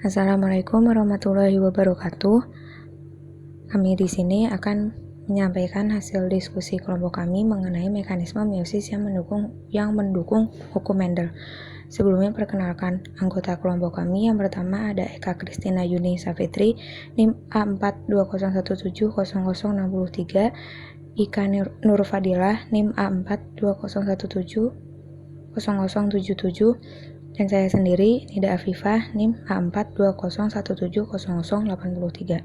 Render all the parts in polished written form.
Assalamualaikum warahmatullahi wabarakatuh. Kami di sini akan menyampaikan hasil diskusi kelompok kami mengenai mekanisme meiosis yang mendukung hukum Mendel. Sebelumnya perkenalkan anggota kelompok kami. Yang pertama ada Eka Kristina Yuni Safitri, NIM A420700063, Ika Nurfadilah, NIM A420170077, dan saya sendiri, Nida Afifah, NIM A420170083.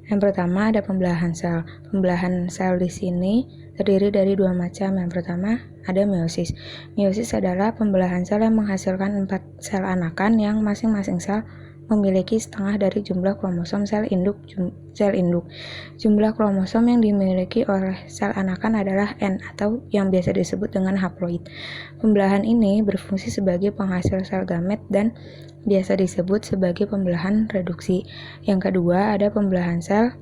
Yang pertama ada pembelahan sel. Pembelahan sel di sini terdiri dari dua macam. Yang pertama ada meiosis. Meiosis adalah pembelahan sel yang menghasilkan 4 sel anakan yang masing-masing sel memiliki setengah dari jumlah kromosom sel induk. Jumlah kromosom yang dimiliki oleh sel anakan adalah N atau yang biasa disebut dengan haploid. Pembelahan ini berfungsi sebagai penghasil sel gamet dan biasa disebut sebagai pembelahan reduksi. Yang kedua ada pembelahan sel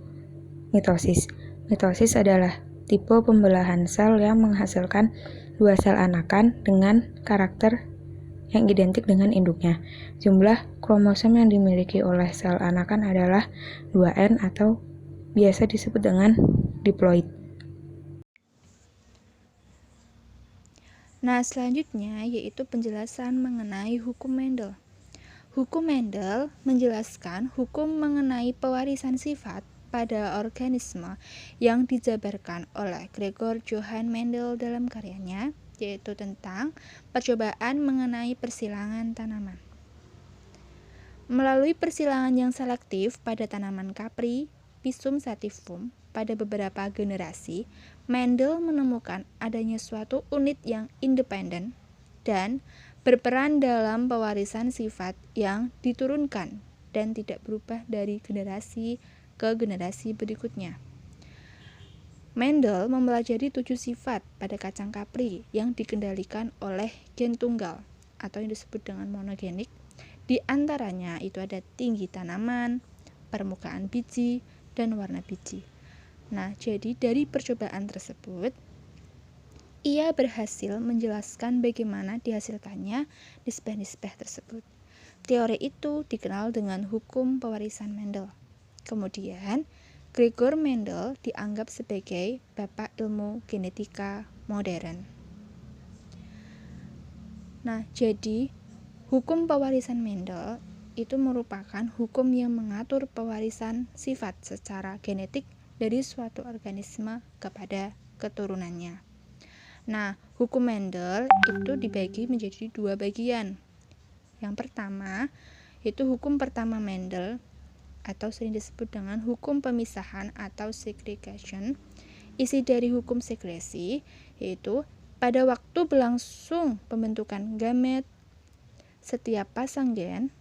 mitosis. Mitosis adalah tipe pembelahan sel yang menghasilkan 2 sel anakan dengan karakter yang identik dengan induknya. Jumlah kromosom yang dimiliki oleh sel anakan adalah 2N atau biasa disebut dengan diploid. Nah, selanjutnya yaitu penjelasan mengenai hukum Mendel. Hukum Mendel menjelaskan hukum mengenai pewarisan sifat pada organisme yang dijabarkan oleh Gregor Johann Mendel dalam karyanya, yaitu tentang percobaan mengenai persilangan tanaman. Melalui persilangan yang selektif pada tanaman kapri, Pisum sativum, pada beberapa generasi, Mendel menemukan adanya suatu unit yang independen dan berperan dalam pewarisan sifat yang diturunkan dan tidak berubah dari generasi ke generasi berikutnya. Mendel mempelajari 7 sifat pada kacang kapri yang dikendalikan oleh gen tunggal atau yang disebut dengan monogenik. Di antaranya itu ada tinggi tanaman, permukaan biji, dan warna biji. Nah, jadi dari percobaan tersebut, ia berhasil menjelaskan bagaimana dihasilkannya nisbah-nisbah tersebut. Teori itu dikenal dengan hukum pewarisan Mendel. Kemudian, Gregor Mendel dianggap sebagai bapak ilmu genetika modern. Nah, jadi hukum pewarisan Mendel itu merupakan hukum yang mengatur pewarisan sifat secara genetik dari suatu organisme kepada keturunannya. Nah, hukum Mendel itu dibagi menjadi 2 bagian. Yang pertama, yaitu hukum pertama Mendel atau sering disebut dengan hukum pemisahan atau segregation. Isi dari hukum segresi yaitu pada waktu berlangsung pembentukan gamet, setiap pasang gen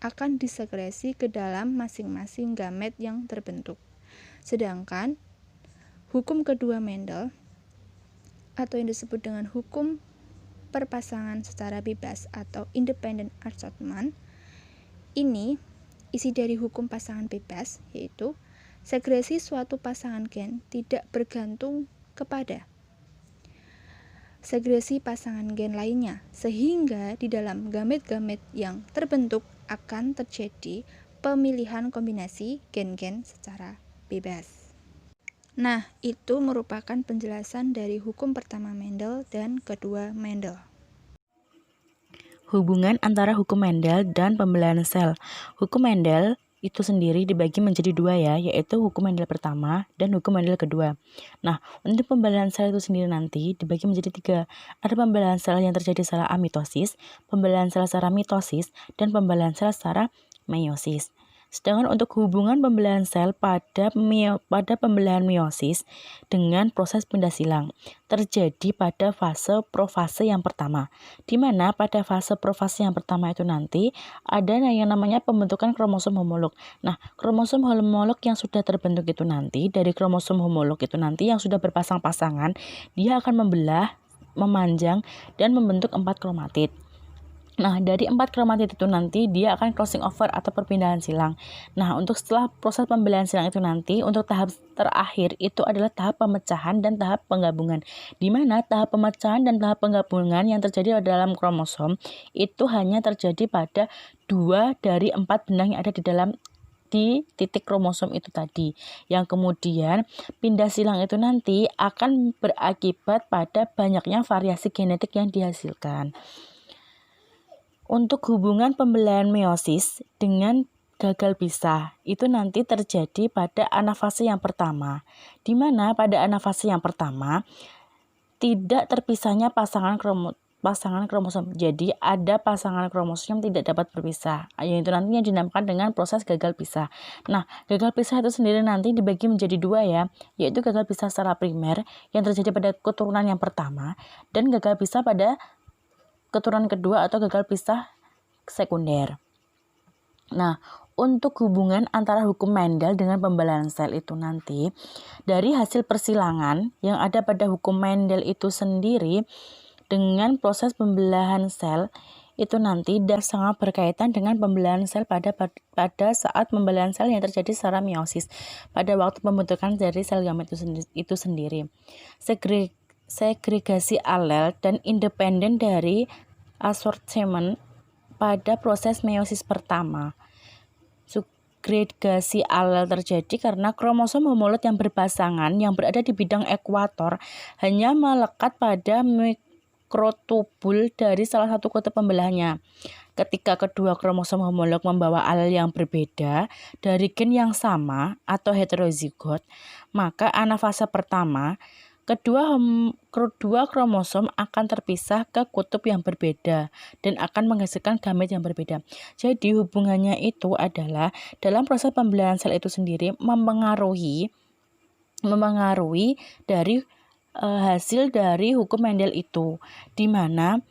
akan disegresi ke dalam masing-masing gamet yang terbentuk. Sedangkan hukum kedua Mendel atau yang disebut dengan hukum perpasangan secara bebas atau independent assortment, ini isi dari hukum pasangan bebas yaitu segresi suatu pasangan gen tidak bergantung kepada segresi pasangan gen lainnya, sehingga di dalam gamet-gamet yang terbentuk akan terjadi pemilihan kombinasi gen-gen secara bebas. Nah, itu merupakan penjelasan dari hukum pertama Mendel dan kedua Mendel. Hubungan antara hukum Mendel dan pembelahan sel. Hukum Mendel itu sendiri dibagi menjadi 2 ya, yaitu hukum Mendel pertama dan hukum Mendel kedua. Nah, untuk pembelahan sel itu sendiri nanti dibagi menjadi 3. Ada pembelahan sel yang terjadi secara amitosis, pembelahan sel secara mitosis, dan pembelahan sel secara meiosis. Sedangkan untuk hubungan pembelahan sel pada pembelahan meiosis dengan proses pindah silang terjadi pada fase profase yang pertama, di mana pada fase profase yang pertama itu nanti ada yang namanya pembentukan kromosom homolog. Nah, kromosom homolog yang sudah terbentuk itu nanti, dari kromosom homolog itu nanti yang sudah berpasang-pasangan, dia akan membelah, memanjang, dan membentuk 4 kromatid. Nah, dari 4 kromatid itu nanti dia akan crossing over atau perpindahan silang. Nah, untuk setelah proses pembelahan silang itu nanti, untuk tahap terakhir itu adalah tahap pemecahan dan tahap penggabungan. Di mana tahap pemecahan dan tahap penggabungan yang terjadi dalam kromosom itu hanya terjadi pada 2 dari 4 benang yang ada di titik kromosom itu tadi, yang kemudian pindah silang itu nanti akan berakibat pada banyaknya variasi genetik yang dihasilkan. Untuk hubungan pembelahan meiosis dengan gagal pisah itu nanti terjadi pada anafase yang pertama, di mana pada anafase yang pertama tidak terpisahnya pasangan kromosom. Jadi ada pasangan kromosom yang tidak dapat berpisah, yaitu nantinya dinamakan dengan proses gagal pisah. Nah, gagal pisah itu sendiri nanti dibagi menjadi 2 ya, yaitu gagal pisah secara primer yang terjadi pada keturunan yang pertama dan gagal pisah pada keturunan kedua atau gagal pisah sekunder. Nah, untuk hubungan antara hukum Mendel dengan pembelahan sel itu nanti dari hasil persilangan yang ada pada hukum Mendel itu sendiri dengan proses pembelahan sel itu nanti sangat berkaitan dengan pembelahan sel pada saat pembelahan sel yang terjadi secara meiosis pada waktu pembentukan dari sel gamet itu sendiri. Segregasi alel dan independen dari assortment pada proses meiosis pertama. Segregasi alel terjadi karena kromosom homolog yang berpasangan yang berada di bidang ekuator hanya melekat pada mikrotubul dari salah satu kutub pembelahnya. Ketika kedua kromosom homolog membawa alel yang berbeda dari gen yang sama atau heterozigot, maka anafase pertama kedua kromosom akan terpisah ke kutub yang berbeda dan akan menghasilkan gamet yang berbeda. Jadi hubungannya itu adalah dalam proses pembelahan sel itu sendiri mempengaruhi dari hasil dari hukum Mendel itu, di mana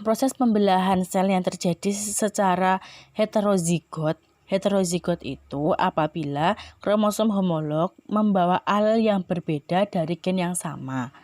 proses pembelahan sel yang terjadi secara heterozigot itu apabila kromosom homolog membawa alel yang berbeda dari gen yang sama.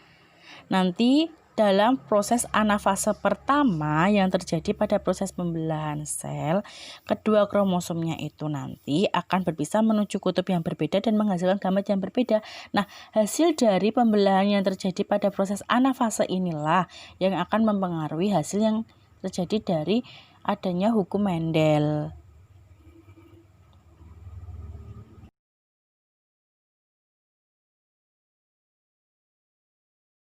Nanti dalam proses anafase pertama yang terjadi pada proses pembelahan sel, kedua kromosomnya itu nanti akan berpisah menuju kutub yang berbeda dan menghasilkan gamet yang berbeda. Nah, hasil dari pembelahan yang terjadi pada proses anafase inilah yang akan mempengaruhi hasil yang terjadi dari adanya hukum Mendel.